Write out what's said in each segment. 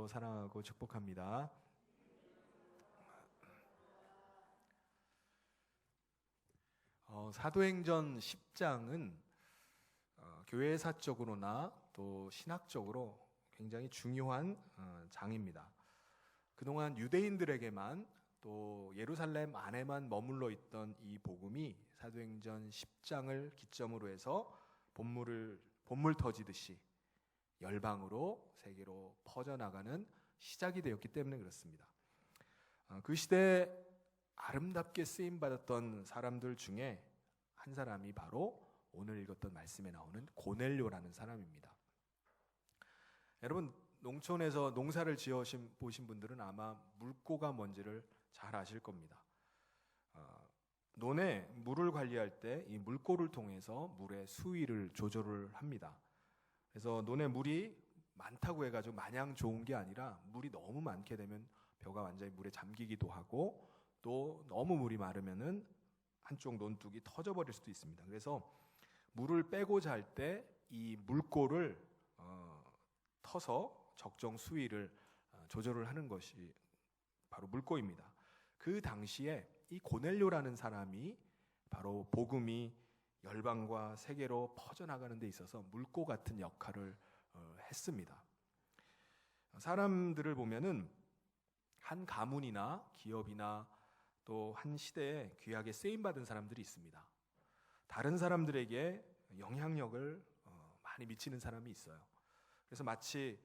사랑하고 축복합니다. 사도행전 10장은 교회사적으로나 또 신학적으로 굉장히 중요한 장입니다. 그동안 유대인들에게만 또 예루살렘 안에만 머물러 있던 이 복음이 사도행전 10장을 기점으로 해서 본물 터지듯이 열방으로 세계로 퍼져나가는 시작이 되었기 때문에 그렇습니다. 그 시대에 아름답게 쓰임받았던 사람들 중에 한 사람이 바로 오늘 읽었던 말씀에 나오는 고넬료라는 사람입니다. 여러분, 농촌에서 농사를 지어 보신 분들은 아마 물고가 뭔지를 잘 아실 겁니다. 논에 물을 관리할 때 이 물고를 통해서 물의 수위를 조절을 합니다. 그래서 논에 물이 많다고 해가지고 마냥 좋은 게 아니라 물이 너무 많게 되면 벼가 완전히 물에 잠기기도 하고 또 너무 물이 마르면은 한쪽 논둑이 터져버릴 수도 있습니다. 그래서 물을 빼고자 할 때 이 물고를 터서 적정 수위를 조절을 하는 것이 바로 물고입니다. 그 당시에 이 고넬료라는 사람이 바로 복음이 열방과 세계로 퍼져나가는 데 있어서 물고 같은 역할을 했습니다. 사람들을 보면은 한 가문이나 기업이나 또 한 시대에 귀하게 쓰임받은 사람들이 있습니다. 다른 사람들에게 영향력을 많이 미치는 사람이 있어요. 그래서 마치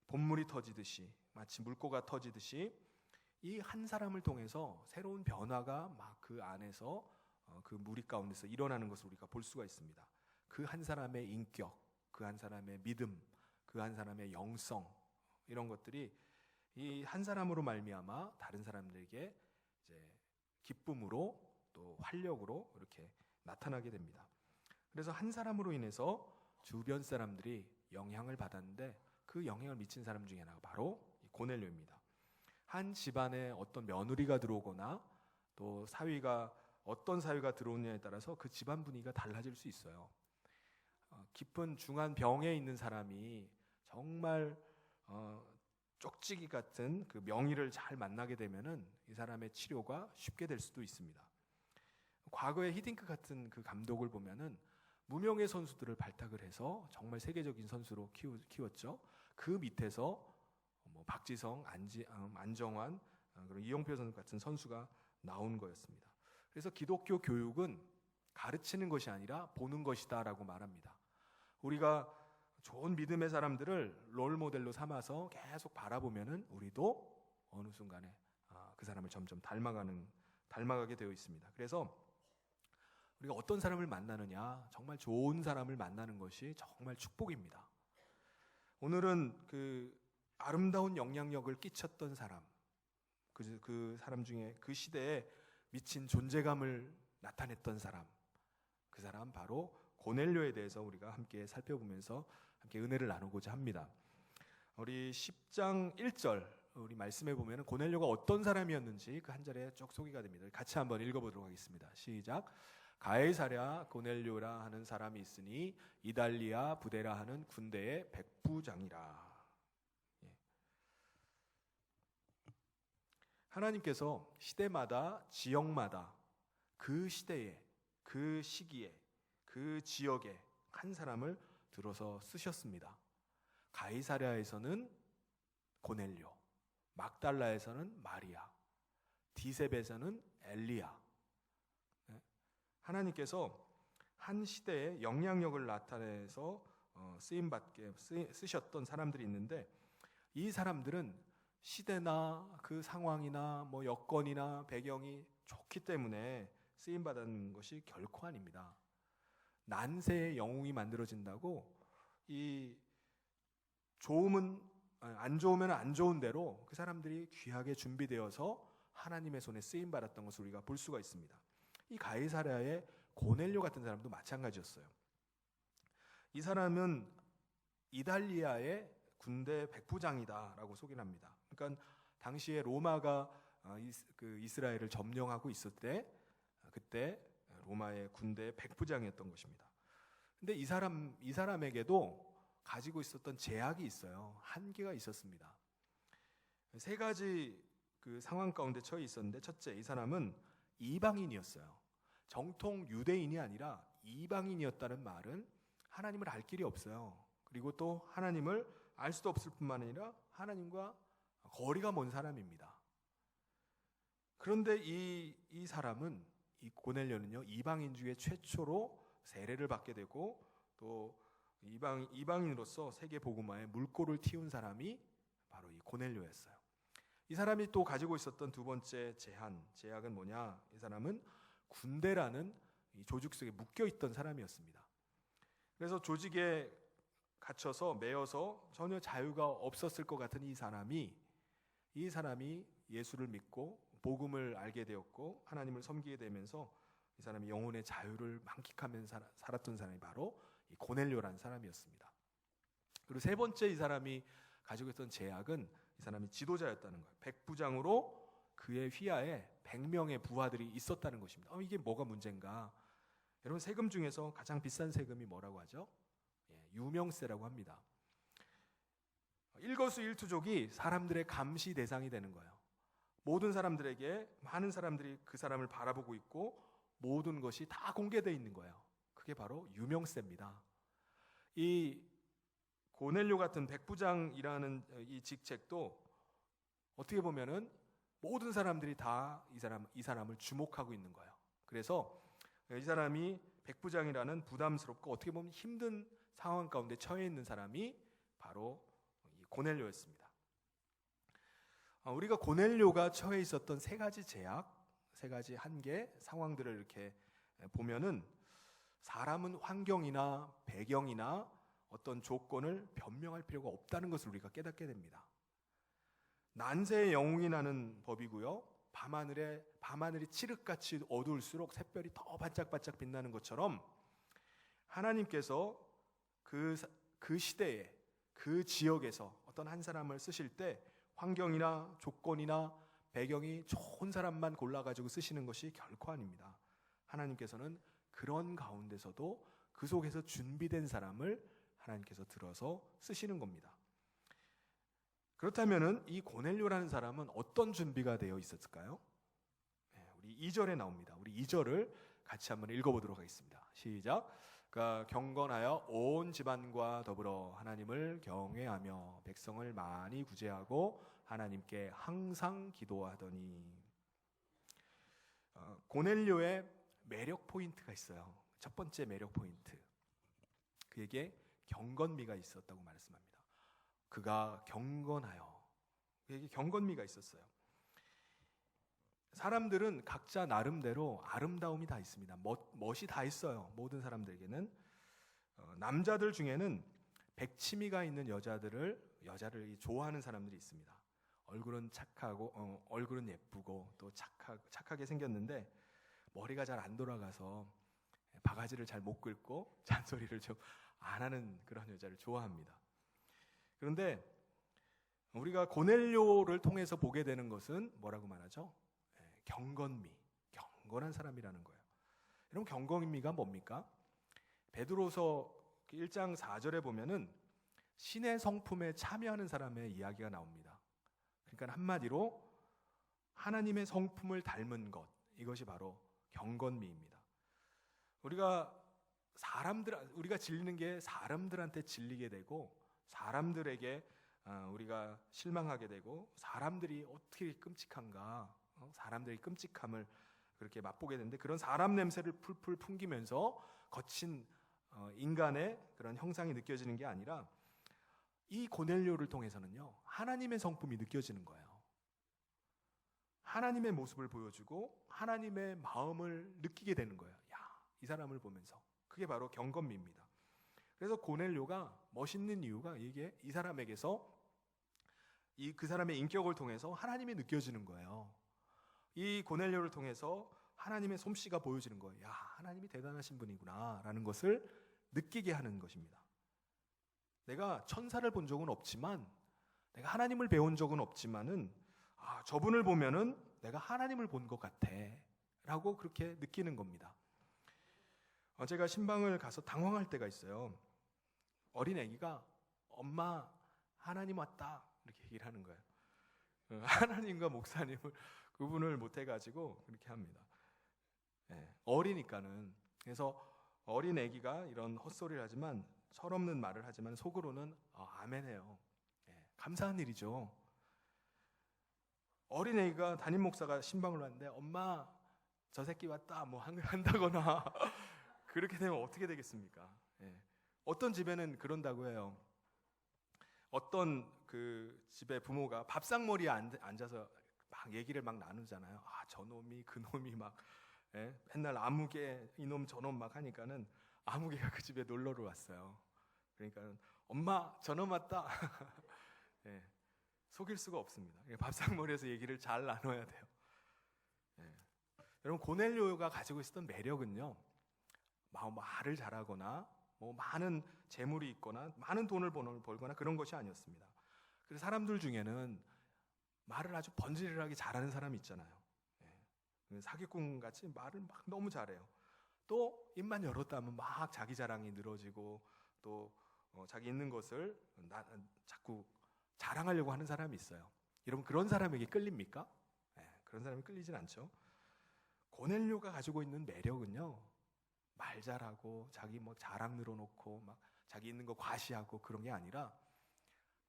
본물이 터지듯이, 마치 물고가 터지듯이 이 한 사람을 통해서 새로운 변화가 막 그 안에서 그 무리 가운데서 일어나는 것을 우리가 볼 수가 있습니다. 그 한 사람의 인격, 그 한 사람의 믿음, 그 한 사람의 영성, 이런 것들이 이 한 사람으로 말미암아 다른 사람들에게 이제 기쁨으로 또 활력으로 이렇게 나타나게 됩니다. 그래서 한 사람으로 인해서 주변 사람들이 영향을 받았는데 그 영향을 미친 사람 중에 하나가 바로 고넬료입니다. 한 집안에 어떤 며느리가 들어오거나 또 어떤 사위가 들어오느냐에 따라서 그 집안 분위기가 달라질 수 있어요. 깊은 중한 병에 있는 사람이 정말 쪽지기 같은 그 명의를 잘 만나게 되면은 이 사람의 치료가 쉽게 될 수도 있습니다. 과거에 히딩크 같은 그 감독을 보면은 무명의 선수들을 발탁을 해서 정말 세계적인 선수로 키웠죠. 그 밑에서 뭐 박지성, 안정환, 그리고 이영표 선수 같은 선수가 나온 거였습니다. 그래서 기독교 교육은 가르치는 것이 아니라 보는 것이다라고 말합니다. 우리가 좋은 믿음의 사람들을 롤 모델로 삼아서 계속 바라보면은 우리도 어느 순간에 그 사람을 점점 닮아가게 되어 있습니다. 그래서 우리가 어떤 사람을 만나느냐, 정말 좋은 사람을 만나는 것이 정말 축복입니다. 오늘은 그 아름다운 영향력을 끼쳤던 사람, 그 사람 중에 그 시대에 미친 존재감을 나타냈던 사람, 그 사람 바로 고넬료에 대해서 우리가 함께 살펴보면서 함께 은혜를 나누고자 합니다. 우리 10장 1절 우리 말씀해 보면 고넬료가 어떤 사람이었는지 그 한 절에 쭉 소개가 됩니다. 같이 한번 읽어보도록 하겠습니다. 시작. 가이사랴 고넬료라 하는 사람이 있으니 이달리아 부데라 하는 군대의 백부장이라. 하나님께서 시대마다 지역마다 그 시대에 그 시기에 그 지역에 한 사람을 들어서 쓰셨습니다. 가이사랴에서는 고넬료, 막달라에서는 마리아, 디셉에서는 엘리야. 하나님께서 한 시대에 영향력을 나타내서 쓰임받게 쓰셨던 사람들이 있는데 이 사람들은 시대나 그 상황이나 뭐 여건이나 배경이 좋기 때문에 쓰임받는 것이 결코 아닙니다. 난세의 영웅이 만들어진다고 이 안 좋으면 안 좋은 대로 그 사람들이 귀하게 준비되어서 하나님의 손에 쓰임받았던 것을 우리가 볼 수가 있습니다. 이 가이사랴의 고넬료 같은 사람도 마찬가지였어요. 이 사람은 이달리아의 군대 백부장이다라고 소개를 합니다. 그러니까 당시에 로마가 이스라엘을 점령하고 있을 때 그때 로마의 군대 백부장이었던 것입니다. 근데 이 사람에게도 가지고 있었던 제약이 있어요. 한계가 있었습니다. 세 가지 그 상황 가운데 처해 있었는데, 첫째, 이 사람은 이방인이었어요. 정통 유대인이 아니라 이방인이었다는 말은 하나님을 알 길이 없어요. 그리고 또 하나님을 알 수도 없을 뿐만 아니라 하나님과 거리가 먼 사람입니다. 그런데 이 사람은, 이 고넬료는요, 이방인 중에 최초로 세례를 받게 되고 또 이방인으로서 세계 복음화에 물꼬를 틔운 사람이 바로 이 고넬료였어요. 이 사람이 또 가지고 있었던 두 번째 제약은 뭐냐? 이 사람은 군대라는 이 조직 속에 묶여 있던 사람이었습니다. 그래서 조직에 갇혀서 매여서 전혀 자유가 없었을 것 같은 이 사람이 예수를 믿고 복음을 알게 되었고 하나님을 섬기게 되면서 이 사람이 영혼의 자유를 만끽하면서 살았던 사람이 바로 이 고넬료라는 사람이었습니다. 그리고 세 번째, 이 사람이 가지고 있던 제약은 이 사람이 지도자였다는 거예요. 백부장으로 그의 휘하에 100명의 부하들이 있었다는 것입니다. 이게 뭐가 문제인가? 여러분, 세금 중에서 가장 비싼 세금이 뭐라고 하죠? 유명세라고 합니다. 일거수일투족이 사람들의 감시 대상이 되는 거예요. 모든 사람들에게, 많은 사람들이 그 사람을 바라보고 있고 모든 것이 다 공개되어 있는 거예요. 그게 바로 유명세입니다. 이 고넬료 같은 백부장이라는 이 직책도 어떻게 보면은 모든 사람들이 다 이 사람을 주목하고 있는 거예요. 그래서 이 사람이 백부장이라는 부담스럽고 어떻게 보면 힘든 상황 가운데 처해 있는 사람이 바로 이 고넬료였습니다. 우리가 고넬료가 처해 있었던 세 가지 제약, 세 가지 한계, 상황들을 이렇게 보면은 사람은 환경이나 배경이나 어떤 조건을 변명할 필요가 없다는 것을 우리가 깨닫게 됩니다. 난세의 영웅이 나는 법이고요. 밤하늘이 칠흑같이 어두울수록 샛별이 더 반짝반짝 빛나는 것처럼 하나님께서 그 시대에 그 지역에서 어떤 한 사람을 쓰실 때 환경이나 조건이나 배경이 좋은 사람만 골라가지고 쓰시는 것이 결코 아닙니다. 하나님께서는 그런 가운데서도 그 속에서 준비된 사람을 하나님께서 들어서 쓰시는 겁니다. 그렇다면은 이 고넬료라는 사람은 어떤 준비가 되어 있었을까요? 우리 2절에 나옵니다. 우리 2절을 같이 한번 읽어보도록 하겠습니다. 시작. 그가 경건하여 온 집안과 더불어 하나님을 경외하며 백성을 많이 구제하고 하나님께 항상 기도하더니. 고넬료의 매력 포인트가 있어요. 첫 번째 매력 포인트, 그에게 경건미가 있었다고 말씀합니다. 그가 경건하여, 그에게 경건미가 있었어요. 사람들은 각자 나름대로 아름다움이 다 있습니다. 멋이 다 있어요. 모든 사람들에게는. 남자들 중에는 백치미가 있는 여자를 좋아하는 사람들이 있습니다. 얼굴은 착하고 얼굴은 예쁘고 또 착하게 생겼는데 머리가 잘 안 돌아가서 바가지를 잘 못 긁고 잔소리를 좀 안 하는 그런 여자를 좋아합니다. 그런데 우리가 고넬료를 통해서 보게 되는 것은 뭐라고 말하죠? 경건미, 경건한 사람이라는 거예요. 여러분, 경건미가 뭡니까? 베드로서 1장 4절에 보면은 신의 성품에 참여하는 사람의 이야기가 나옵니다. 그러니까 한마디로 하나님의 성품을 닮은 것, 이것이 바로 경건미입니다. 우리가 질리는 게 사람들한테 질리게 되고 사람들에게 우리가 실망하게 되고 사람들이 어떻게 끔찍한가, 사람들의 끔찍함을 그렇게 맛보게 되는데 그런 사람 냄새를 풀풀 풍기면서 거친 인간의 그런 형상이 느껴지는 게 아니라 이 고넬료를 통해서는요, 하나님의 성품이 느껴지는 거예요. 하나님의 모습을 보여주고 하나님의 마음을 느끼게 되는 거예요. 이 사람을 보면서. 그게 바로 경건미입니다. 그래서 고넬료가 멋있는 이유가 이게 이 사람에게서 그 사람의 인격을 통해서 하나님이 느껴지는 거예요. 이 고넬료를 통해서 하나님의 솜씨가 보여지는 거예요. 하나님이 대단하신 분이구나 라는 것을 느끼게 하는 것입니다. 내가 천사를 본 적은 없지만, 내가 하나님을 배운 적은 없지만은 저분을 보면은 내가 하나님을 본 것 같아 라고 그렇게 느끼는 겁니다. 제가 신방을 가서 당황할 때가 있어요. 어린 아기가 엄마 하나님 왔다 이렇게 얘기를 하는 거예요. 하나님과 목사님을 구분을 못 해가지고 그렇게 합니다. 어리니까는. 그래서 어린 아기가 이런 헛소리를 하지만, 철없는 말을 하지만 속으로는 아멘해요. 감사한 일이죠. 어린 아기가 담임 목사가 신방을 왔는데 엄마 저 새끼 왔다 뭐 한다거나 그렇게 되면 어떻게 되겠습니까? 어떤 집에는 그런다고 해요. 어떤 그 집의 부모가 밥상머리에 앉아서 막 얘기를 막 나누잖아요. 저놈이 그놈이 막 맨날 아무개 이놈 저놈 막 하니까는 아무개가 그 집에 놀러를 왔어요. 그러니까 엄마 저놈 왔다. 속일 수가 없습니다. 밥상머리에서 얘기를 잘 나눠야 돼요. 여러분, 고넬료가 가지고 있었던 매력은요, 말을 잘하거나 뭐 많은 재물이 있거나 많은 돈을 벌거나 그런 것이 아니었습니다. 그래서 사람들 중에는 말을 아주 번지르르하게 잘하는 사람이 있잖아요. 사기꾼 같이 말을 막 너무 잘해요. 또 입만 열었다 하면 막 자기 자랑이 늘어지고 또 자기 있는 것을 자꾸 자랑하려고 하는 사람이 있어요. 여러분, 그런 사람에게 끌립니까? 그런 사람이 끌리진 않죠. 고넬료가 가지고 있는 매력은요, 말 잘하고 자기 뭐 자랑 늘어놓고 막 자기 있는 거 과시하고 그런 게 아니라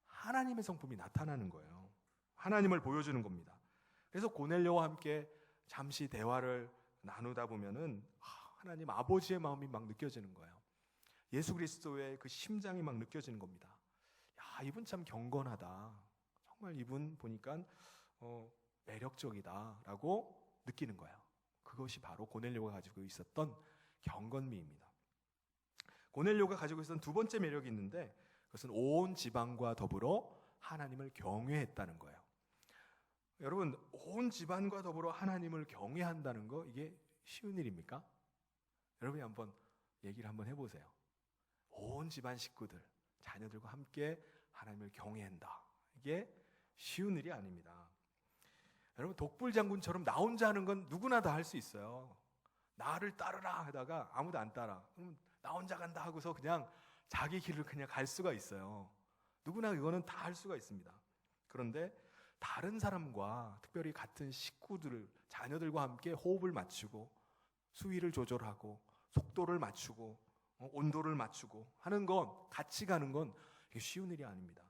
하나님의 성품이 나타나는 거예요. 하나님을 보여주는 겁니다. 그래서 고넬료와 함께 잠시 대화를 나누다 보면은 하나님 아버지의 마음이 막 느껴지는 거예요. 예수 그리스도의 그 심장이 막 느껴지는 겁니다. 이분 참 경건하다. 정말 이분 보니까 매력적이다라고 느끼는 거예요. 그것이 바로 고넬료가 가지고 있었던 경건미입니다. 고넬료가 가지고 있었던 두 번째 매력이 있는데, 그것은 온 집안과 더불어 하나님을 경외했다는 거예요. 여러분, 온 집안과 더불어 하나님을 경외한다는 거, 이게 쉬운 일입니까? 여러분이 한번 얘기를 한번 해보세요. 온 집안 식구들, 자녀들과 함께 하나님을 경외한다. 이게 쉬운 일이 아닙니다. 여러분, 독불장군처럼 나 혼자 하는 건 누구나 다 할 수 있어요. 나를 따르라 하다가 아무도 안 따라. 그럼 나 혼자 간다 하고서 그냥 자기 길을 그냥 갈 수가 있어요. 누구나 이거는 다 할 수가 있습니다. 그런데 다른 사람과, 특별히 같은 식구들, 자녀들과 함께 호흡을 맞추고 수위를 조절하고 속도를 맞추고 온도를 맞추고 하는 건, 같이 가는 건 쉬운 일이 아닙니다.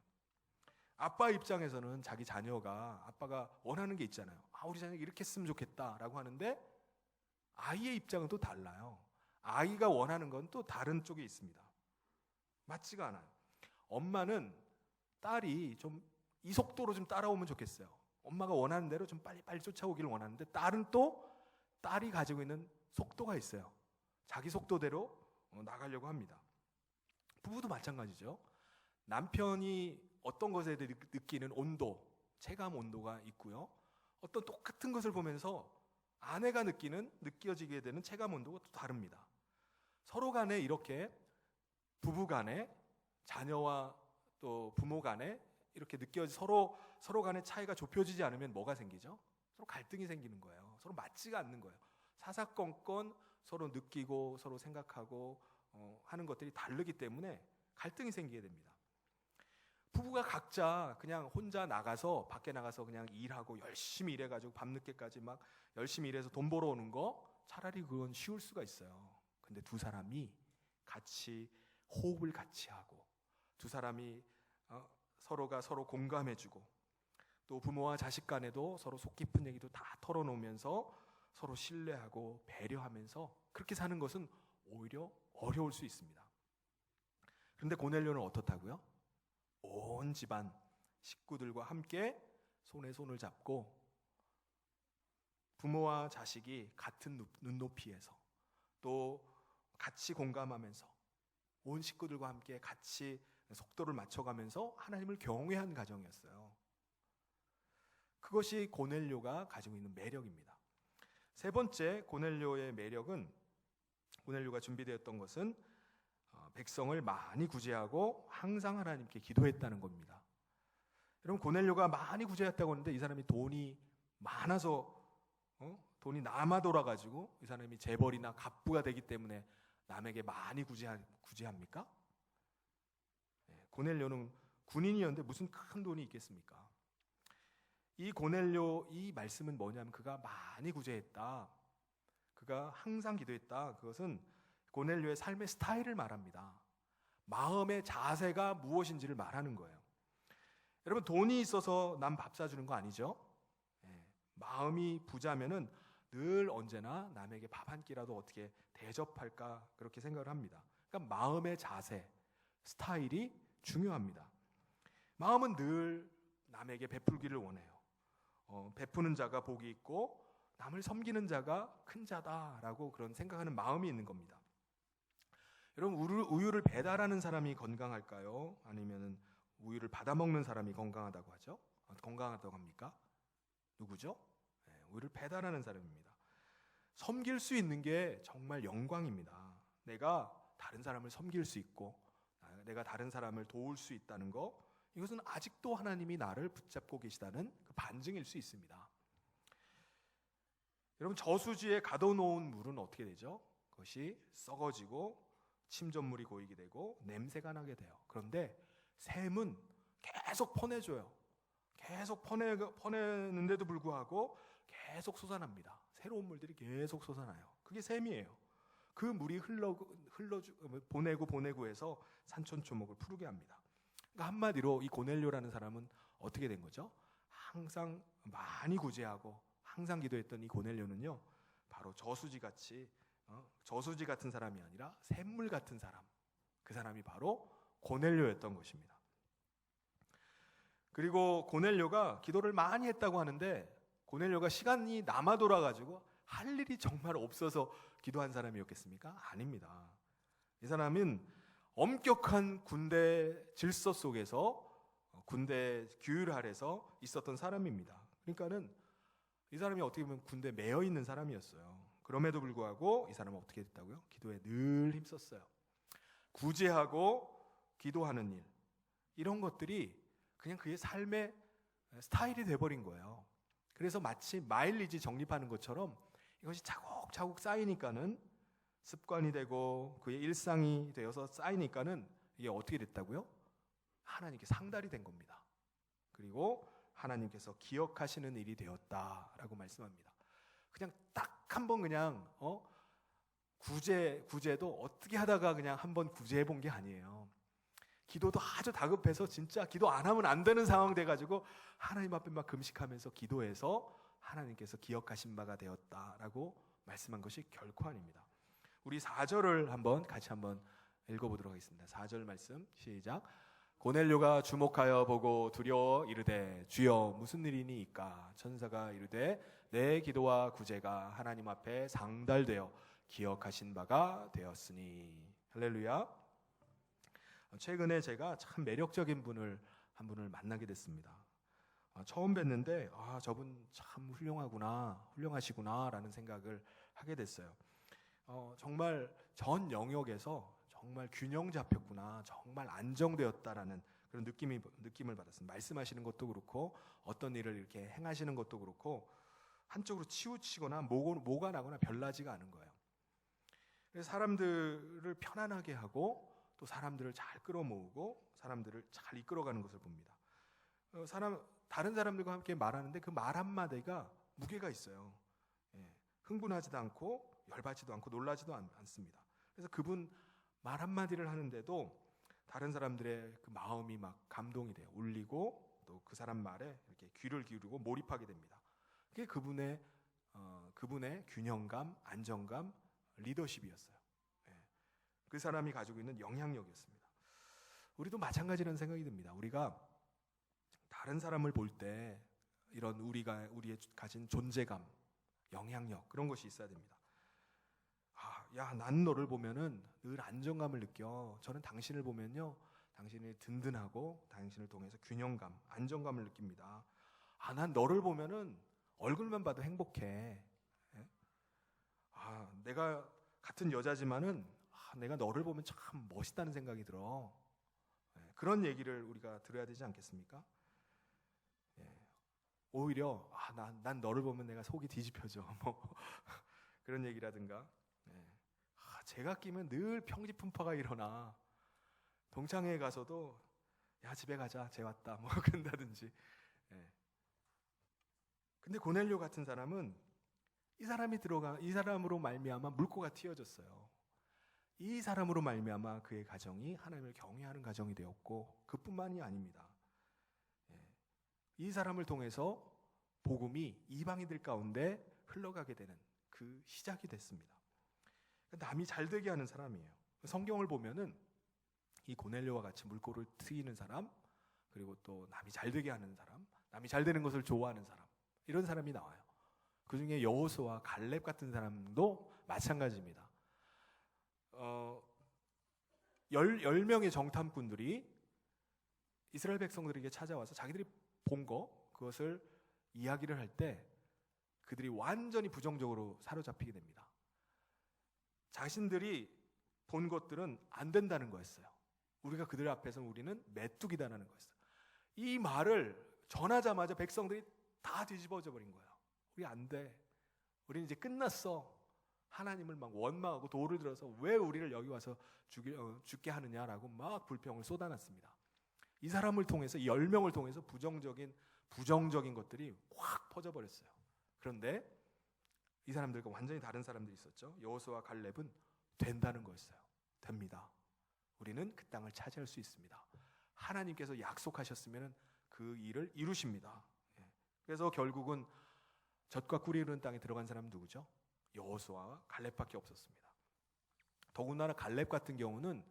아빠 입장에서는 자기 자녀가, 아빠가 원하는 게 있잖아요. 우리 자녀가 이렇게 했으면 좋겠다라고 하는데 아이의 입장은 또 달라요. 아이가 원하는 건 또 다른 쪽에 있습니다. 맞지가 않아요. 엄마는 딸이 좀 이 속도로 좀 따라오면 좋겠어요. 엄마가 원하는 대로 좀 빨리빨리 쫓아오기를 원하는데, 딸은 또 딸이 가지고 있는 속도가 있어요. 자기 속도대로 나가려고 합니다. 부부도 마찬가지죠. 남편이 어떤 것에 대해 느끼는 온도, 체감 온도가 있고요. 어떤 똑같은 것을 보면서 아내가 느껴지게 되는 체감 온도가 또 다릅니다. 서로 간에 이렇게, 부부 간에, 자녀와 또 부모 간에 이렇게 서로 간의 차이가 좁혀지지 않으면 뭐가 생기죠? 서로 갈등이 생기는 거예요. 서로 맞지가 않는 거예요. 사사건건 서로 느끼고 서로 생각하고 하는 것들이 다르기 때문에 갈등이 생기게 됩니다. 부부가 각자 그냥 혼자 밖에 나가서 그냥 일하고 열심히 일해가지고 밤늦게까지 막 열심히 일해서 돈 벌어오는 거, 차라리 그건 쉬울 수가 있어요. 근데 두 사람이 같이 호흡을 같이 하고, 두 사람이 서로가 서로 공감해주고, 또 부모와 자식 간에도 서로 속 깊은 얘기도 다 털어놓으면서 서로 신뢰하고 배려하면서 그렇게 사는 것은 오히려 어려울 수 있습니다. 그런데 고넬료는 어떻다고요? 온 집안 식구들과 함께 손에 손을 잡고 부모와 자식이 같은 눈높이에서 또 같이 공감하면서 온 식구들과 함께 같이 속도를 맞춰가면서 하나님을 경외한 가정이었어요. 그것이 고넬료가 가지고 있는 매력입니다. 세 번째 고넬료의 매력은, 고넬료가 준비되었던 것은 백성을 많이 구제하고 항상 하나님께 기도했다는 겁니다. 여러분, 고넬료가 많이 구제했다고 하는데 이 사람이 돈이 많아서 돈이 남아 돌아가지고 이 사람이 재벌이나 갑부가 되기 때문에 남에게 많이 구제합니까? 고넬료는 군인이었는데 무슨 큰 돈이 있겠습니까? 이 고넬료 이 말씀은 뭐냐면 그가 많이 구제했다. 그가 항상 기도했다. 그것은 고넬료의 삶의 스타일을 말합니다. 마음의 자세가 무엇인지를 말하는 거예요. 여러분, 돈이 있어서 남 밥 사주는 거 아니죠? 마음이 부자면은 늘 언제나 남에게 밥 한 끼라도 어떻게 대접할까 그렇게 생각을 합니다. 그러니까 마음의 자세, 스타일이 중요합니다. 마음은 늘 남에게 베풀기를 원해요. 베푸는 자가 복이 있고 남을 섬기는 자가 큰 자다라고 그런 생각하는 마음이 있는 겁니다. 여러분, 우유를 배달하는 사람이 건강할까요? 아니면 우유를 받아먹는 사람이 건강하다고 하죠? 건강하다고 합니까? 누구죠? 우유를 배달하는 사람입니다. 섬길 수 있는 게 정말 영광입니다. 내가 다른 사람을 섬길 수 있고 내가 다른 사람을 도울 수 있다는 거, 이것은 아직도 하나님이 나를 붙잡고 계시다는 그 반증일 수 있습니다. 여러분, 저수지에 가둬놓은 물은 어떻게 되죠? 그것이 썩어지고 침전물이 고이게 되고 냄새가 나게 돼요. 그런데 샘은 계속 퍼내줘요. 계속 퍼내는데도 불구하고 계속 솟아납니다. 새로운 물들이 계속 솟아나요. 그게 샘이에요. 그 물이 보내고 해서 산천초목을 푸르게 합니다. 그러니까 한마디로 이 고넬료라는 사람은 어떻게 된 거죠? 항상 많이 구제하고 항상 기도했던 이 고넬료는요, 바로 저수지 같은 사람이 아니라 샘물 같은 사람, 그 사람이 바로 고넬료였던 것입니다. 그리고 고넬료가 기도를 많이 했다고 하는데, 고넬료가 시간이 남아 돌아가지고 할 일이 정말 없어서 기도한 사람이었겠습니까? 아닙니다. 이 사람은 엄격한 군대 질서 속에서, 군대 규율 아래서 있었던 사람입니다. 그러니까는 이 사람이 어떻게 보면 군대에 매여 있는 사람이었어요. 그럼에도 불구하고 이 사람은 어떻게 됐다고요? 기도에 늘 힘썼어요. 구제하고 기도하는 일, 이런 것들이 그냥 그의 삶의 스타일이 돼버린 거예요. 그래서 마치 마일리지 적립하는 것처럼 이것이 차곡차곡 쌓이니까는 습관이 되고 그의 일상이 되어서 쌓이니까는 이게 어떻게 됐다고요? 하나님께 상달이 된 겁니다. 그리고 하나님께서 기억하시는 일이 되었다라고 말씀합니다. 그냥 딱 한 번 그냥 구제도 어떻게 하다가 그냥 한 번 구제해 본 게 아니에요. 기도도 아주 다급해서 진짜 기도 안 하면 안 되는 상황 돼가지고 하나님 앞에 막 금식하면서 기도해서 하나님께서 기억하신 바가 되었다라고 말씀한 것이 결코 아닙니다. 우리 4절을 같이 한번 읽어보도록 하겠습니다. 4절 말씀 시작. 고넬료가 주목하여 보고 두려워 이르되 주여 무슨 일이니이까? 천사가 이르되 내 기도와 구제가 하나님 앞에 상달되어 기억하신 바가 되었으니. 할렐루야. 최근에 제가 참 매력적인 한 분을 만나게 됐습니다. 처음 뵀는데 저분 참 훌륭하시구나 라는 생각을 하게 됐어요. 정말 전 영역에서 정말 균형 잡혔구나, 정말 안정되었다라는 그런 느낌을 받았습니다. 말씀하시는 것도 그렇고 어떤 일을 이렇게 행하시는 것도 그렇고 한쪽으로 치우치거나 모가 나거나 별나지가 않은 거예요. 그래서 사람들을 편안하게 하고 또 사람들을 잘 끌어모으고 사람들을 잘 이끌어가는 것을 봅니다. 다른 사람들과 함께 말하는데 그 말 한마디가 무게가 있어요. 흥분하지도 않고 열받지도 않고 놀라지도 않습니다. 그래서 그분 말 한마디를 하는데도 다른 사람들의 그 마음이 막 감동이 돼요. 울리고 또 그 사람 말에 이렇게 귀를 기울이고 몰입하게 됩니다. 그게 그분의 균형감, 안정감, 리더십이었어요. 그 사람이 가지고 있는 영향력이었습니다. 우리도 마찬가지라는 생각이 듭니다. 우리가 다른 사람을 볼 때 이런 우리의 가진 존재감, 영향력, 그런 것이 있어야 됩니다. 야, 난 너를 보면은 늘 안정감을 느껴. 저는 당신을 보면요, 당신이 든든하고 당신을 통해서 균형감, 안정감을 느낍니다. 난 너를 보면은 얼굴만 봐도 행복해. 내가 같은 여자지만은 내가 너를 보면 참 멋있다는 생각이 들어. 그런 얘기를 우리가 들어야 되지 않겠습니까? 오히려 난 너를 보면 내가 속이 뒤집혀져. 그런 얘기라든가. 제가 끼면 늘 평지풍파가 일어나. 동창회에 가서도 야, 집에 가자, 쟤 왔다, 그런다든지. 근데 고넬료 같은 사람은 이 사람으로 말미암아 물꼬가 튀어졌어요. 이 사람으로 말미암아 그의 가정이 하나님을 경외하는 가정이 되었고, 그뿐만이 아닙니다. 이 사람을 통해서 복음이 이방인들 가운데 흘러가게 되는 그 시작이 됐습니다. 남이 잘 되게 하는 사람이에요. 성경을 보면은 이 고넬료와 같이 물꼬를 트이는 사람, 그리고 또 남이 잘 되게 하는 사람, 남이 잘 되는 것을 좋아하는 사람, 이런 사람이 나와요. 그 중에 여호수아, 갈렙 같은 사람도 마찬가지입니다. 10명의 정탐꾼들이 이스라엘 백성들에게 찾아와서 자기들이 본 그것을 이야기를 할 때 그들이 완전히 부정적으로 사로잡히게 됩니다. 자신들이 본 것들은 안 된다는 거였어요. 우리가 그들 앞에서 우리는 메뚜기다라는 거였어요. 이 말을 전하자마자 백성들이 다 뒤집어져 버린 거예요. 우리 안 돼. 우리는 이제 끝났어. 하나님을 막 원망하고 돌을 들어서 왜 우리를 여기 와서 죽게 하느냐라고 막 불평을 쏟아놨습니다. 이 사람을 통해서, 이 10명을 통해서 부정적인 것들이 확 퍼져버렸어요. 그런데 이 사람들과 완전히 다른 사람들이 있었죠. 여호수아와 갈렙은 된다는 거였어요. 됩니다. 우리는 그 땅을 차지할 수 있습니다. 하나님께서 약속하셨으면 그 일을 이루십니다. 그래서 결국은 젖과 꿀이 흐르는 땅에 들어간 사람은 누구죠? 여호수아와 갈렙밖에 없었습니다. 더군다나 갈렙 같은 경우는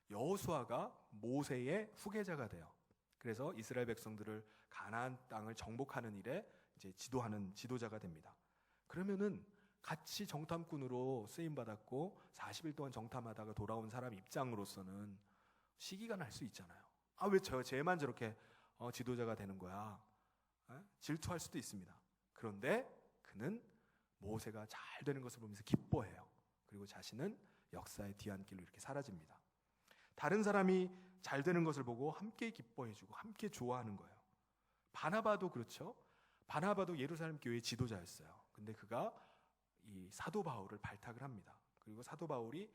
여호수아가 모세의 후계자가 돼요. 그래서 이스라엘 백성들을 가나안 땅을 정복하는 일에 이제 지도하는 지도자가 됩니다. 그러면은 같이 정탐꾼으로 쓰임 받았고 40일 동안 정탐하다가 돌아온 사람 입장으로서는 시기가 날 수 있잖아요. 아, 왜 쟤만 저렇게 지도자가 되는 거야? 질투할 수도 있습니다. 그런데 그는 모세가 잘 되는 것을 보면서 기뻐해요. 그리고 자신은 역사의 뒤안길로 이렇게 사라집니다. 다른 사람이 잘 되는 것을 보고 함께 기뻐해주고 함께 좋아하는 거예요. 바나바도 그렇죠. 바나바도 예루살렘 교회의 지도자였어요. 근데 그가 이 사도 바울을 발탁을 합니다. 그리고 사도 바울이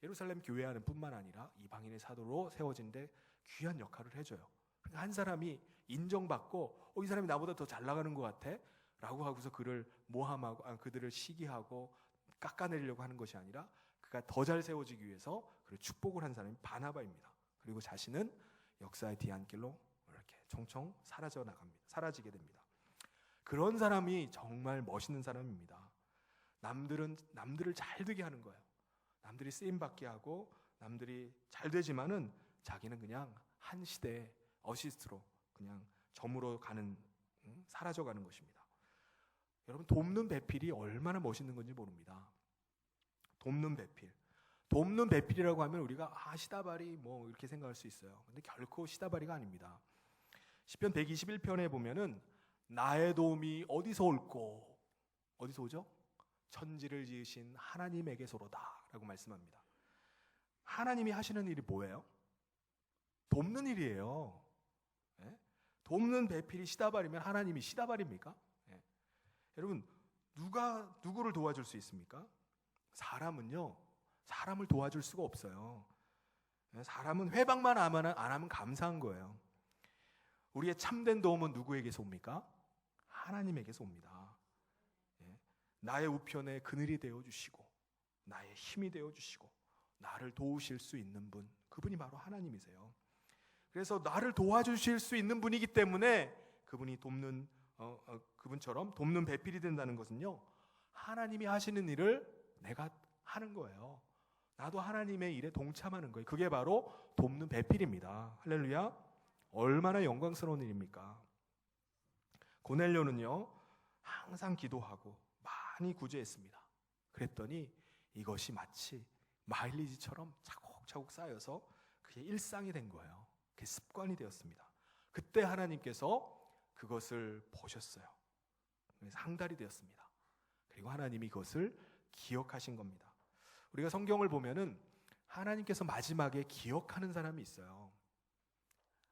예루살렘 교회하는 뿐만 아니라 이방인의 사도로 세워진데 귀한 역할을 해줘요. 한 사람이 인정받고 이 사람이 나보다 더 잘 나가는 것 같아 라고 하고서 그를 모함하고 그들을 시기하고 깎아내리려고 하는 것이 아니라 그가 더 잘 세워지기 위해서 그를 축복을 한 사람이 바나바입니다. 그리고 자신은 역사의 뒤안길로 이렇게 총총 사라지게 됩니다. 그런 사람이 정말 멋있는 사람입니다. 남들을 잘 되게 하는 거예요. 남들이 쓰임 받게 하고 남들이 잘 되지만은 자기는 그냥 한 시대의 어시스트로 그냥 점으로 사라져가는 것입니다. 여러분, 돕는 배필이 얼마나 멋있는 건지 모릅니다. 돕는 배필이라고 하면 우리가 시다바리 뭐 이렇게 생각할 수 있어요. 근데 결코 시다바리가 아닙니다. 시편 121편에 보면은 나의 도움이 어디서 올꼬? 어디서 오죠? 천지를 지으신 하나님에게서로다 라고 말씀합니다. 하나님이 하시는 일이 뭐예요? 돕는 일이에요. 예? 돕는 배필이 시다바리면 하나님이 시다바리입니까? 예. 여러분, 누구를 도와줄 수 있습니까? 사람은요, 사람을 도와줄 수가 없어요. 예? 사람은 회방만 안 하면 감사한 거예요. 우리의 참된 도움은 누구에게서 옵니까? 하나님에게서 옵니다. 나의 우편에 그늘이 되어주시고 나의 힘이 되어주시고 나를 도우실 수 있는 분, 그분이 바로 하나님이세요. 그래서 나를 도와주실 수 있는 분이기 때문에 그분이 그분처럼 돕는 배필이 된다는 것은요, 하나님이 하시는 일을 내가 하는 거예요. 나도 하나님의 일에 동참하는 거예요. 그게 바로 돕는 배필입니다. 할렐루야. 얼마나 영광스러운 일입니까? 고넬료는요, 항상 기도하고 많이 구제했습니다. 그랬더니 이것이 마치 마일리지처럼 차곡차곡 쌓여서 그게 일상이 된 거예요. 그게 습관이 되었습니다. 그때 하나님께서 그것을 보셨어요. 그래서 한 달이 되었습니다. 그리고 하나님이 그것을 기억하신 겁니다. 우리가 성경을 보면은 하나님께서 마지막에 기억하는 사람이 있어요.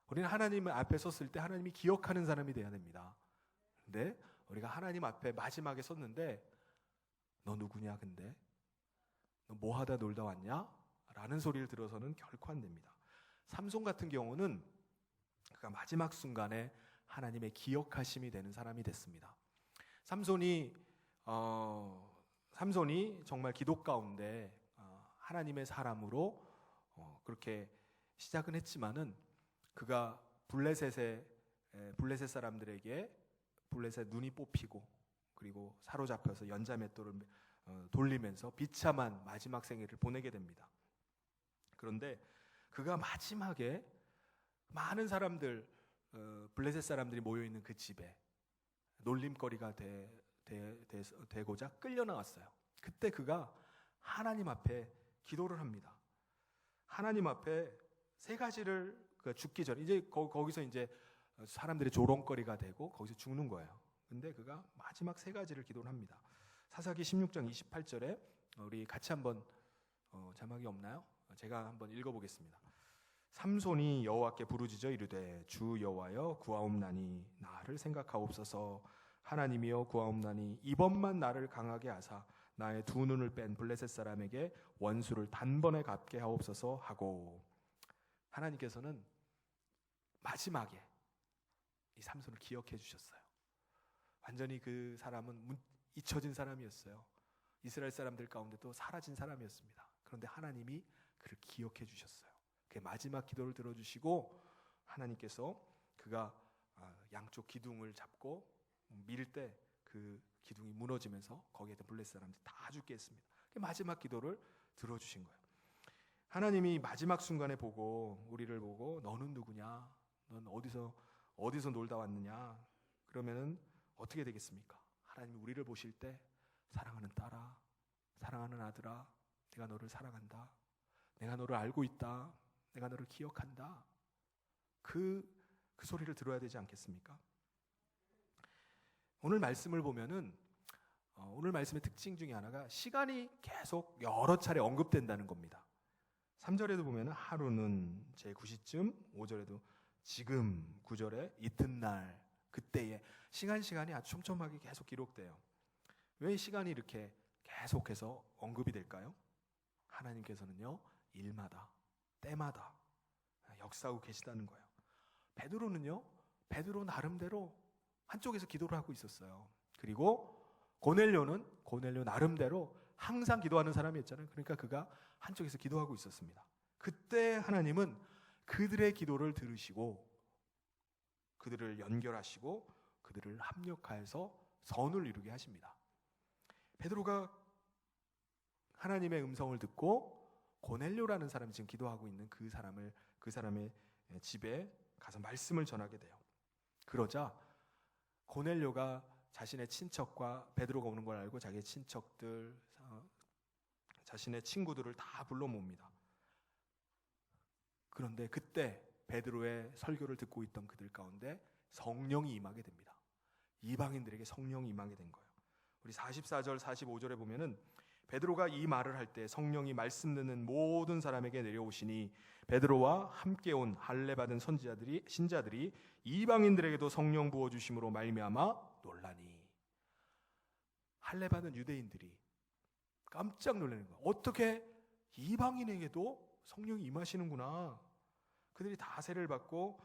우리는 하나님 앞에 섰을 때 하나님이 기억하는 사람이 돼야 됩니다. 근데 우리가 하나님 앞에 마지막에 섰는데 너 누구냐 근데? 너 뭐 하다 놀다 왔냐? 라는 소리를 들어서는 결코 안 됩니다. 삼손 같은 경우는 그가 마지막 순간에 하나님의 기억하심이 되는 사람이 됐습니다. 삼손이 삼손이 정말 기도 가운데 하나님의 사람으로 그렇게 시작은 했지만은 그가 블레셋 사람들에게 블레셋 눈이 뽑히고 그리고 사로잡혀서 연자맷돌을 돌리면서 비참한 마지막 생애를 보내게 됩니다. 그런데 그가 마지막에 많은 사람들 블레셋 사람들이 모여 있는 그 집에 놀림거리가 되고자 끌려 나갔어요. 그때 그가 하나님 앞에 기도를 합니다. 하나님 앞에 세 가지를 죽기 전에 이제 거기서 이제 사람들의 조롱거리가 되고 거기서 죽는 거예요. 근데 그가 마지막 세 가지를 기도를 합니다. 사사기 16장 28절에 우리 같이 한번 자막이 없나요? 제가 한번 읽어보겠습니다. 삼손이 여호와께 부르짖어 이르되 주 여호와여 구하옵나니 나를 생각하옵소서. 하나님이여 구하옵나니 이번만 나를 강하게 하사 나의 두 눈을 뺀 블레셋 사람에게 원수를 단번에 갚게 하옵소서 하고, 하나님께서는 마지막에 이 삼손을 기억해 주셨어요. 완전히 그 사람은 잊혀진 사람이었어요. 이스라엘 사람들 가운데 또 사라진 사람이었습니다. 그런데 하나님이 그를 기억해 주셨어요. 그의 마지막 기도를 들어주시고 하나님께서 그가 양쪽 기둥을 잡고 밀 때 그 기둥이 무너지면서 거기에 있던 블레셋 사람들이 다 죽게 했습니다. 마지막 기도를 들어주신 거예요. 하나님이 마지막 순간에 우리를 보고 너는 누구냐? 넌 어디서 놀다 왔느냐? 그러면은 어떻게 되겠습니까? 하나님이 우리를 보실 때 사랑하는 딸아, 사랑하는 아들아, 내가 너를 사랑한다. 내가 너를 알고 있다. 내가 너를 기억한다. 그 소리를 들어야 되지 않겠습니까? 오늘 말씀을 보면은 오늘 말씀의 특징 중에 하나가 시간이 계속 여러 차례 언급된다는 겁니다. 3절에도 보면은 하루는 제9시쯤, 5절에도 지금, 9절에 이튿날, 그때에 시간이 아주 촘촘하게 계속 기록돼요. 왜 시간이 이렇게 계속해서 언급이 될까요? 하나님께서는요, 일마다, 때마다 역사하고 계시다는 거예요. 베드로 나름대로 한쪽에서 기도를 하고 있었어요. 그리고 고넬료 나름대로 항상 기도하는 사람이었잖아요. 그러니까 그가 한쪽에서 기도하고 있었습니다. 그때 하나님은 그들의 기도를 들으시고 그들을 연결하시고 그들을 합력하여서 선을 이루게 하십니다. 베드로가 하나님의 음성을 듣고 고넬료라는 사람이 지금 기도하고 있는 그 사람의 집에 가서 말씀을 전하게 돼요. 그러자 고넬료가 자신의 친척과 베드로가 오는 걸 알고 자기의 친척들, 자신의 친구들을 다 불러 모읍니다. 그런데 그때 베드로의 설교를 듣고 있던 그들 가운데 성령이 임하게 됩니다. 이방인들에게 성령이 임하게 된 거예요. 우리 44절, 45절에 보면은 베드로가 이 말을 할 때 성령이 말씀 듣는 모든 사람에게 내려오시니 베드로와 함께 온 할례 받은 신자들이 이방인들에게도 성령 부어 주심으로 말미암아 놀라니. 할례 받은 유대인들이 깜짝 놀라는 거예요. 어떻게 이방인에게도 성령이 임하시는구나. 그들이 다 세례를 받고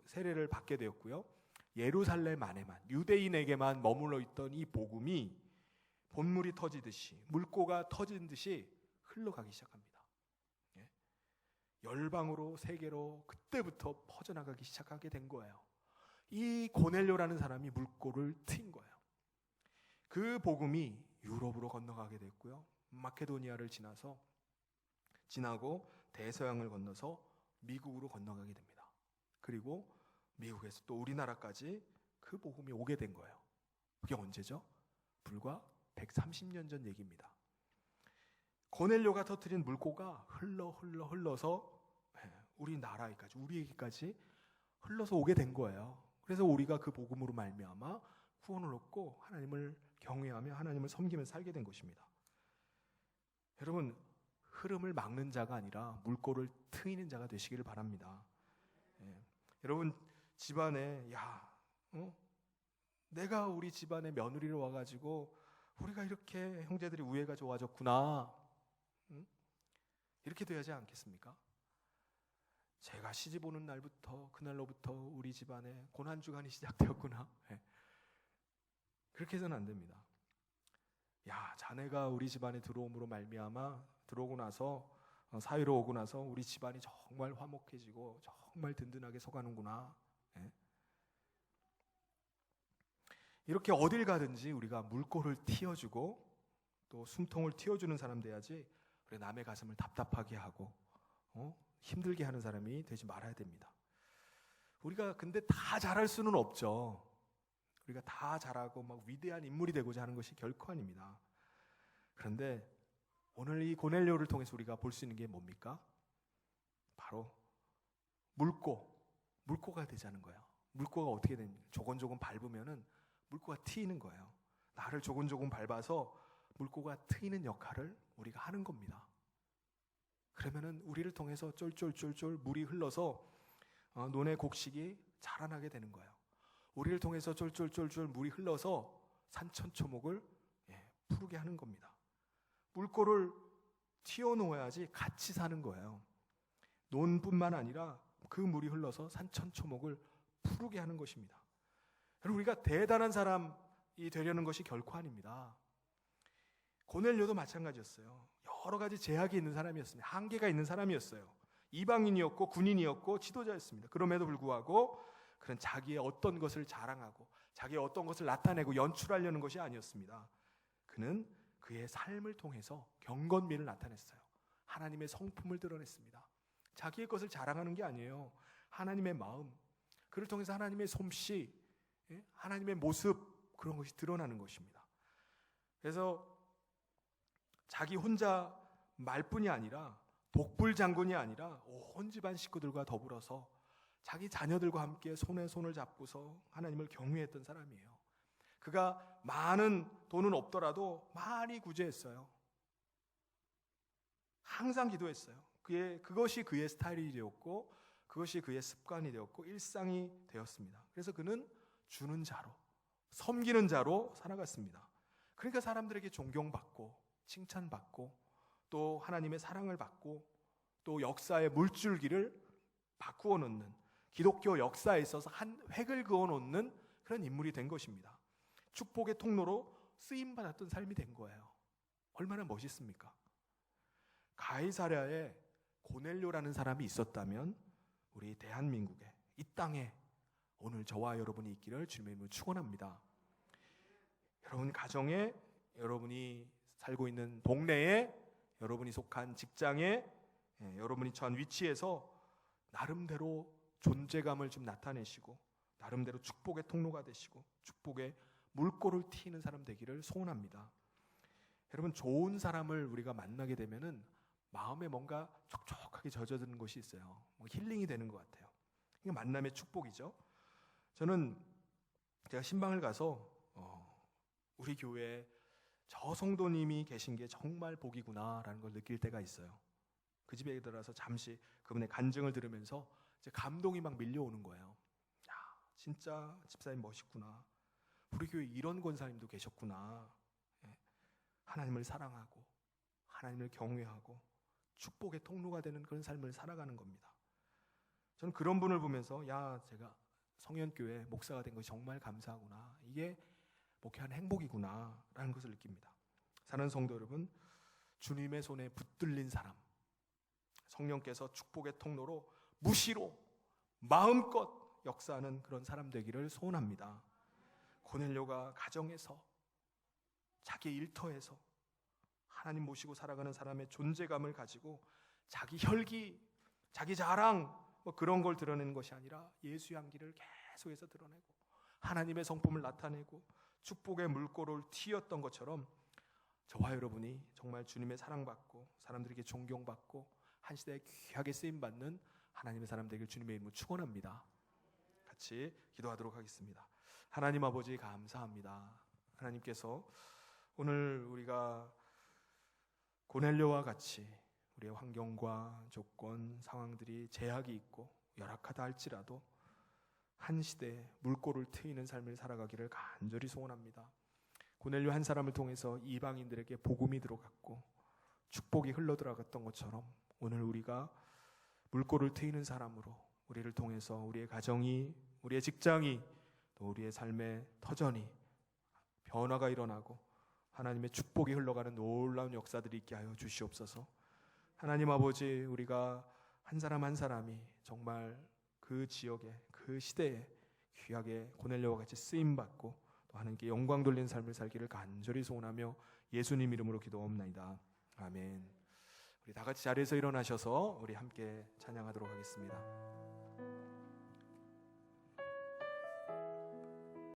세례를 받게 되었고요. 예루살렘 안에만, 유대인에게만 머물러 있던 이 복음이 본물이 터지듯이, 물고가 터진 듯이 흘러가기 시작합니다. 열방으로, 세계로 그때부터 퍼져나가기 시작하게 된 거예요. 이 고넬료라는 사람이 물꼬를 트인 거예요. 그 복음이 유럽으로 건너가게 됐고요. 마케도니아를 지나고 대서양을 건너서 미국으로 건너가게 됩니다. 그리고 미국에서 또 우리나라까지 그 복음이 오게 된 거예요. 그게 언제죠? 불과 130년 전 얘기입니다. 고넬료가 터뜨린 물고가 흘러서 우리에게까지 흘러서 오게 된 거예요. 그래서 우리가 그 복음으로 말미암아 구원을 얻고 하나님을 경외하며 하나님을 섬기면서 살게 된 것입니다. 여러분, 흐름을 막는 자가 아니라 물꼬를 트이는 자가 되시기를 바랍니다. 여러분 집안에 내가 우리 집안에 며느리로 와가지고 우리가 이렇게 형제들이 우애가 좋아졌구나, 이렇게 돼야지 않겠습니까? 제가 시집 오는 날부터 그날로부터 우리 집안에 고난주간이 시작되었구나. 그렇게 해서는 안 됩니다. 야, 자네가 우리 집안에 들어옴으로 말미암아 들어오고 나서 사위로 오고 나서 우리 집안이 정말 화목해지고 정말 든든하게 서가는구나. 예? 이렇게 어딜 가든지 우리가 물꼬를 틔워주고 또 숨통을 틔워주는 사람 돼야지 우리 남의 가슴을 답답하게 하고 힘들게 하는 사람이 되지 말아야 됩니다. 우리가 근데 다 잘할 수는 없죠. 우리가 다 잘하고 막 위대한 인물이 되고자 하는 것이 결코 아닙니다. 그런데 오늘 이 고넬료를 통해서 우리가 볼 수 있는 게 뭡니까? 바로 물꼬가 되자는 거예요. 물꼬가 어떻게 됩니까? 조곤조곤 밟으면은 물꼬가 트이는 거예요. 나를 조곤조곤 밟아서 물꼬가 트이는 역할을 우리가 하는 겁니다. 그러면은 우리를 통해서 쫄쫄쫄쫄 물이 흘러서 논의 곡식이 자라나게 되는 거예요. 우리를 통해서 쫄쫄쫄쫄 물이 흘러서 산천초목을 푸르게 하는 겁니다. 물꼬를 튀어놓아야지 같이 사는 거예요. 논뿐만 아니라 그 물이 흘러서 산천초목을 푸르게 하는 것입니다. 여러분, 우리가 대단한 사람이 되려는 것이 결코 아닙니다. 고넬료도 마찬가지였어요. 여러 가지 제약이 있는 사람이었습니다. 한계가 있는 사람이었어요. 이방인이었고 군인이었고 지도자였습니다. 그럼에도 불구하고 그는 자기의 어떤 것을 자랑하고 자기의 어떤 것을 나타내고 연출하려는 것이 아니었습니다. 그는 그의 삶을 통해서 경건미를 나타냈어요. 하나님의 성품을 드러냈습니다. 자기의 것을 자랑하는 게 아니에요. 하나님의 마음, 그를 통해서 하나님의 솜씨, 하나님의 모습, 그런 것이 드러나는 것입니다. 그래서 자기 혼자 말뿐이 아니라 독불 장군이 아니라 온 집안 식구들과 더불어서 자기 자녀들과 함께 손에 손을 잡고서 하나님을 경외했던 사람이에요. 그가 많은 돈은 없더라도 많이 구제했어요. 항상 기도했어요. 그것이 그의 스타일이 되었고 그것이 그의 습관이 되었고 일상이 되었습니다. 그래서 그는 주는 자로, 섬기는 자로 살아갔습니다. 그러니까 사람들에게 존경받고 칭찬받고 또 하나님의 사랑을 받고 또 역사의 물줄기를 바꾸어 놓는, 기독교 역사에 있어서 한 획을 그어 놓는 그런 인물이 된 것입니다. 축복의 통로로 쓰임받았던 삶이 된 거예요. 얼마나 멋있습니까? 가이사랴에 고넬료라는 사람이 있었다면 우리 대한민국에, 이 땅에 오늘 저와 여러분이 있기를 주님의 이름으로 축원합니다. 여러분 가정에, 여러분이 살고 있는 동네에, 여러분이 속한 직장에, 여러분이 처한 위치에서 나름대로 존재감을 좀 나타내시고 나름대로 축복의 통로가 되시고 축복의 물꼬를 튀는 사람 되기를 소원합니다. 여러분, 좋은 사람을 우리가 만나게 되면은 마음에 뭔가 촉촉하게 젖어드는 것이 있어요. 힐링이 되는 것 같아요. 이게 만남의 축복이죠. 저는 제가 신방을 가서 우리 교회에 저 성도님이 계신 게 정말 복이구나라는 걸 느낄 때가 있어요. 그 집에 들어가서 잠시 그분의 간증을 들으면서 이제 감동이 막 밀려오는 거예요. 야, 진짜 집사님 멋있구나. 우리 교회에 이런 권사님도 계셨구나. 하나님을 사랑하고 하나님을 경외하고 축복의 통로가 되는 그런 삶을 살아가는 겁니다. 저는 그런 분을 보면서 제가 성현교회 목사가 된 것이 정말 감사하구나. 이게 목회하는 행복이구나 라는 것을 느낍니다. 사는 성도 여러분, 주님의 손에 붙들린 사람, 성령께서 축복의 통로로 무시로 마음껏 역사하는 그런 사람 되기를 소원합니다. 고넬료가 가정에서, 자기 일터에서 하나님 모시고 살아가는 사람의 존재감을 가지고 자기 혈기, 자기 자랑 그런 걸 드러내는 것이 아니라 예수 향기를 계속해서 드러내고 하나님의 성품을 나타내고 축복의 물꼬를 튀었던 것처럼 저와 여러분이 정말 주님의 사랑받고 사람들에게 존경받고 한 시대에 귀하게 쓰임받는 하나님의 사람 되길 주님의 이름으로 축원합니다. 같이 기도하도록 하겠습니다. 하나님 아버지 감사합니다. 하나님께서 오늘 우리가 고넬료와 같이 우리의 환경과 조건, 상황들이 제약이 있고 열악하다 할지라도 한 시대에 물꼬를 트이는 삶을 살아가기를 간절히 소원합니다. 고넬료 한 사람을 통해서 이방인들에게 복음이 들어갔고 축복이 흘러들어갔던 것처럼 오늘 우리가 물꼬를 트이는 사람으로 우리를 통해서 우리의 가정이, 우리의 직장이, 또 우리의 삶의 터전이 변화가 일어나고 하나님의 축복이 흘러가는 놀라운 역사들이 있게 하여 주시옵소서. 하나님 아버지, 우리가 한 사람 한 사람이 정말 그 지역에, 그 시대에 귀하게 고넬료와 같이 쓰임받고 또 하나님께 영광 돌리는 삶을 살기를 간절히 소원하며 예수님 이름으로 기도옵나이다. 아멘. 우리 다 같이 자리에서 일어나셔서 우리 함께 찬양하도록 하겠습니다.